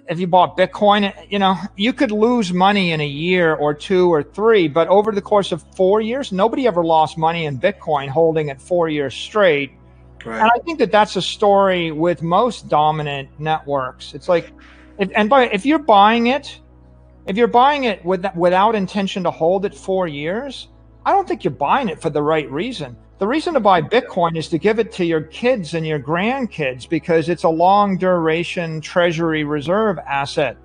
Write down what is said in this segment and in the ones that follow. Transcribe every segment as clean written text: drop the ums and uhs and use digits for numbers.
if you bought Bitcoin, you could lose money in a year or 2 or 3, but over the course of 4 years, nobody ever lost money in Bitcoin holding it 4 years straight. Right. And I think that that's a story with most dominant networks. It's like, if you're buying it without intention to hold it 4 years, I don't think you're buying it for the right reason. The reason to buy Bitcoin is to give it to your kids and your grandkids because it's a long duration treasury reserve asset.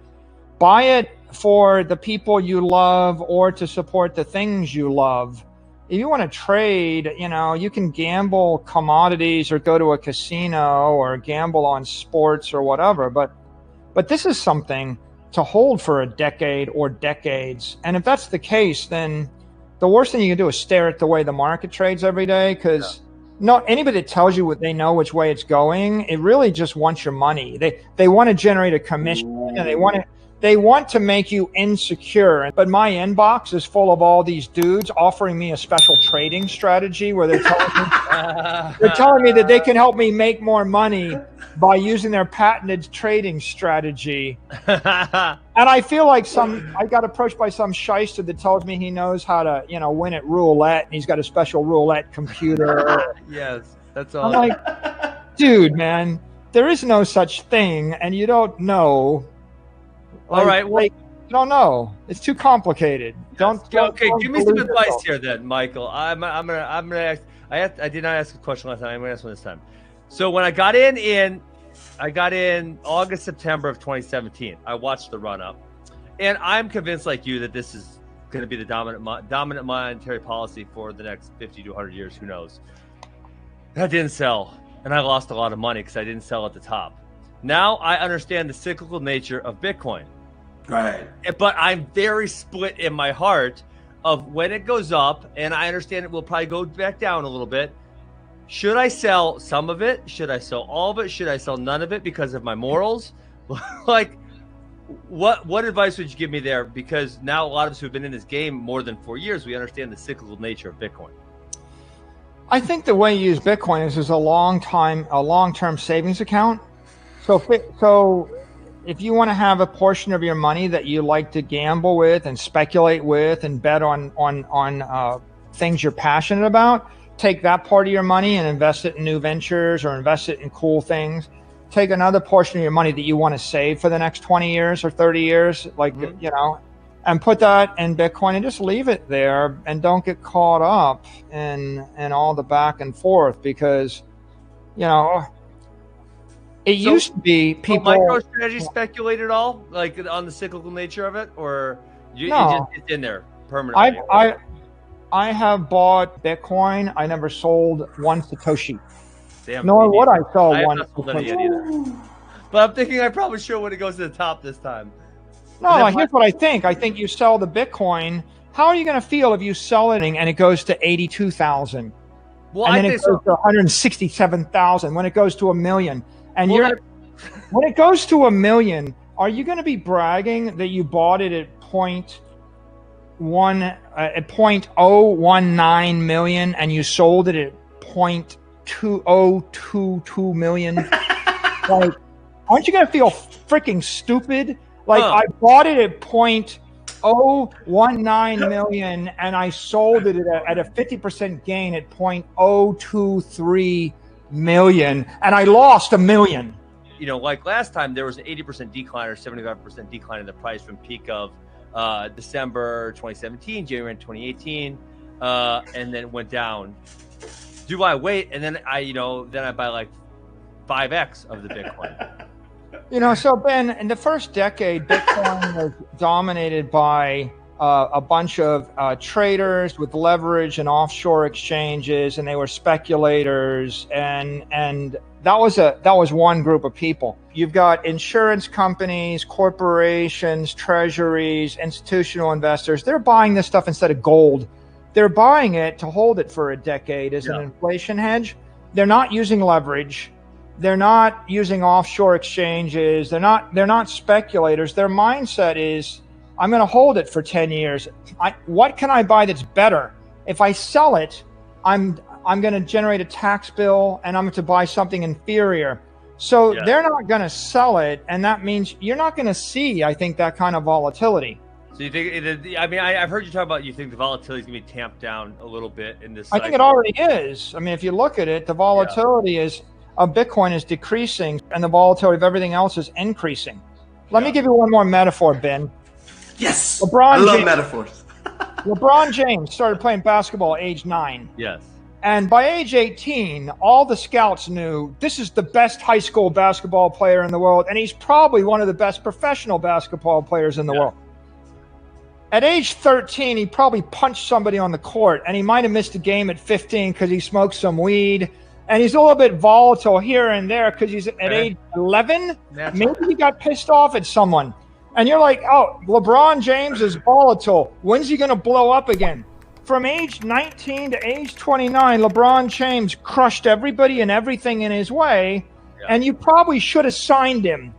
Buy it for the people you love or to support the things you love. If you want to trade, you can gamble commodities or go to a casino or gamble on sports or whatever, but this is something to hold for a decade or decades. And if that's the case, then the worst thing you can do is stare at the way the market trades every day, because anybody that tells you what they know which way it's going, it really just wants your money. They want to generate a commission and they want to make you insecure. But my inbox is full of all these dudes offering me a special trading strategy where they're telling me that they can help me make more money by using their patented trading strategy. And I feel like I got approached by some shyster that tells me he knows how to, win at roulette, and he's got a special roulette computer. Yes, that's all. I'm like, dude, man, there is no such thing, and you don't know. All right, well, you don't know. It's too complicated. Yes. Don't give me some advice here, then, Michael. I'm gonna ask. I did not ask a question last time. I'm gonna ask one this time. So when I got in August, September of 2017. I watched the run up, and I'm convinced, like you, that this is going to be the dominant monetary policy for the next 50 to 100 years. Who knows? That didn't sell, and I lost a lot of money because I didn't sell at the top. Now I understand the cyclical nature of Bitcoin. Right. But I'm very split in my heart of when it goes up, and I understand it will probably go back down a little bit. Should I sell some of it? Should I sell all of it? Should I sell none of it because of my morals? Like, what advice would you give me there? Because now a lot of us who've been in this game more than 4 years, we understand the cyclical nature of Bitcoin. I think the way you use Bitcoin is as a long-term savings account. So if you want to have a portion of your money that you like to gamble with and speculate with and bet on things you're passionate about, take that part of your money and invest it in new ventures or invest it in cool things. Take another portion of your money that you want to save for the next 20 years or 30 years, and put that in Bitcoin and just leave it there and don't get caught up in all the back and forth, because, it used to be people. MicroStrategy speculate at all, like on the cyclical nature of it, or it's in there permanently? I have bought Bitcoin. I never sold one Satoshi. Damn, nor would I sell one Satoshi. But I'm thinking I probably should when it goes to the top this time. No, here's what I think. I think you sell the Bitcoin. How are you going to feel if you sell it and it goes to 82,000? Well, and then it goes to 167,000 when it goes to 1 million. And when it goes to 1 million, are you going to be bragging that you bought it at 0.019 million and you sold it at 0.2022 million? Like, aren't you going to feel freaking stupid? Like, I bought it at 0.019 million and I sold it at a 50% gain at 0.023 million, and I lost 1 million. Like last time, there was an 80% decline or 75% decline in the price from peak of December 2017, January 2018, and then it went down. Do I wait and then I buy like 5x of the Bitcoin? So Ben, in the first decade, Bitcoin was dominated by a bunch of traders with leverage and offshore exchanges, and they were speculators, and that was one group of people. You've got insurance companies, corporations, treasuries, institutional investors. They're buying this stuff instead of gold. They're buying it to hold it for a decade as an inflation hedge. They're not using leverage. They're not using offshore exchanges. They're not speculators. Their mindset is, I'm going to hold it for 10 years. What can I buy that's better? If I sell it, I'm going to generate a tax bill and I'm going to buy something inferior. So they're not going to sell it, and that means you're not going to see, I think, that kind of volatility. So you think? I mean, I've heard you talk about you think the volatility is going to be tamped down a little bit in this cycle. I think it already is. I mean, if you look at it, the volatility of Bitcoin is decreasing, and the volatility of everything else is increasing. Let me give you one more metaphor, Ben. Yes, I love metaphors. LeBron James started playing basketball at age 9. Yes. And by age 18, all the scouts knew this is the best high school basketball player in the world, and he's probably one of the best professional basketball players in the world. At age 13, he probably punched somebody on the court, and he might have missed a game at 15 because he smoked some weed. And he's a little bit volatile here and there because he's at age 11. Maybe he got pissed off at someone. And you're like, oh, LeBron James is volatile. When's he going to blow up again? From age 19 to age 29, LeBron James crushed everybody and everything in his way. And you probably should have signed him.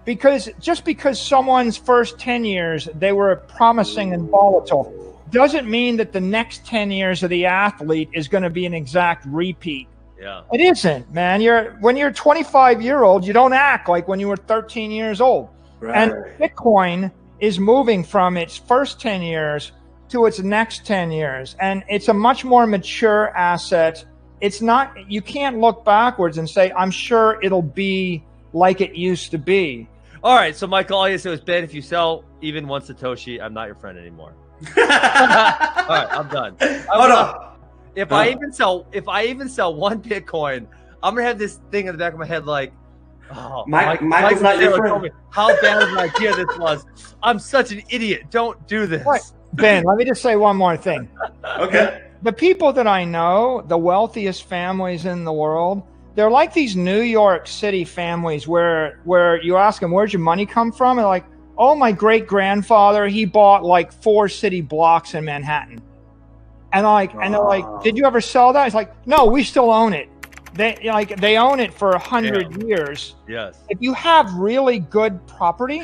Because just because someone's first 10 years, they were promising and volatile, doesn't mean that the next 10 years of the athlete is going to be an exact repeat. Yeah. It isn't, man. When you're 25-year-old, you don't act like when you were 13 years old. Right. And Bitcoin is moving from its first 10 years to its next 10 years. And it's a much more mature asset. It's not, you can't look backwards and say, I'm sure it'll be like it used to be. All right. So Michael, all you said was, Ben, if you sell even one Satoshi, I'm not your friend anymore. All right. I'm done. Hold on. If I even sell one Bitcoin, I'm gonna have this thing in the back of my head like, oh, Michael's not your friend. How bad of an idea this was. I'm such an idiot. Don't do this. Right. Ben, let me just say one more thing. Okay. The people that I know, the wealthiest families in the world, they're like these New York City families where you ask them, where'd your money come from? And they're like, oh, my great-grandfather, he bought like 4 city blocks in Manhattan. And they're like, did you ever sell that? It's like, no, we still own it. They own it for 100 years. Yes. If you have really good property,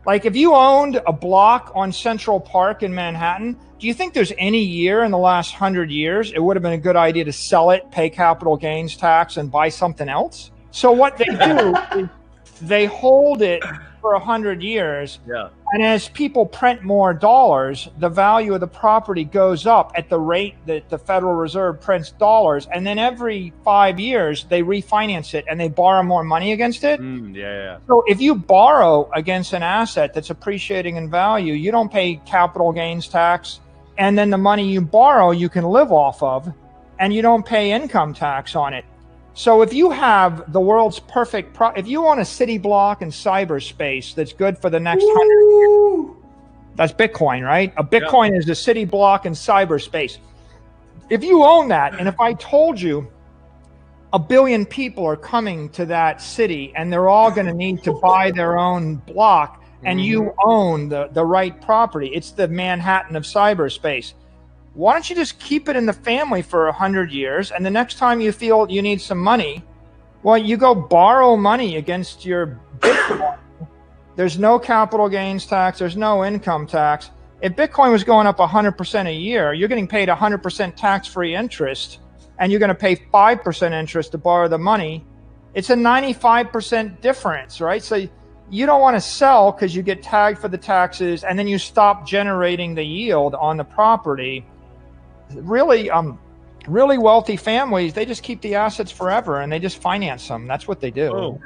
like if you owned a block on Central Park in Manhattan, do you think there's any year in the last 100 years it would have been a good idea to sell it, pay capital gains tax, and buy something else? So what they do is they hold it for 100 years. Yeah. And as people print more dollars, the value of the property goes up at the rate that the Federal Reserve prints dollars. And then every 5 years, they refinance it and they borrow more money against it. Yeah. So if you borrow against an asset that's appreciating in value, you don't pay capital gains tax. And then the money you borrow, you can live off of, and you don't pay income tax on it. So if you have the world's perfect, if you own a city block in cyberspace that's good for the next 100 years, that's Bitcoin, right? A Bitcoin is a city block in cyberspace. If you own that, and if I told you 1 billion people are coming to that city and they're all going to need to buy their own block, and you own the right property, it's the Manhattan of cyberspace. Why don't you just keep it in the family for 100 years, and the next time you feel you need some money, well, you go borrow money against your Bitcoin. There's no capital gains tax. There's no income tax. If Bitcoin was going up 100% a year, you're getting paid 100% tax-free interest, and you're going to pay 5% interest to borrow the money. It's a 95% difference, right? So you don't want to sell because you get tagged for the taxes, and then you stop generating the yield on the property. Really wealthy families, they just keep the assets forever and they just finance them. That's what they do. Oh.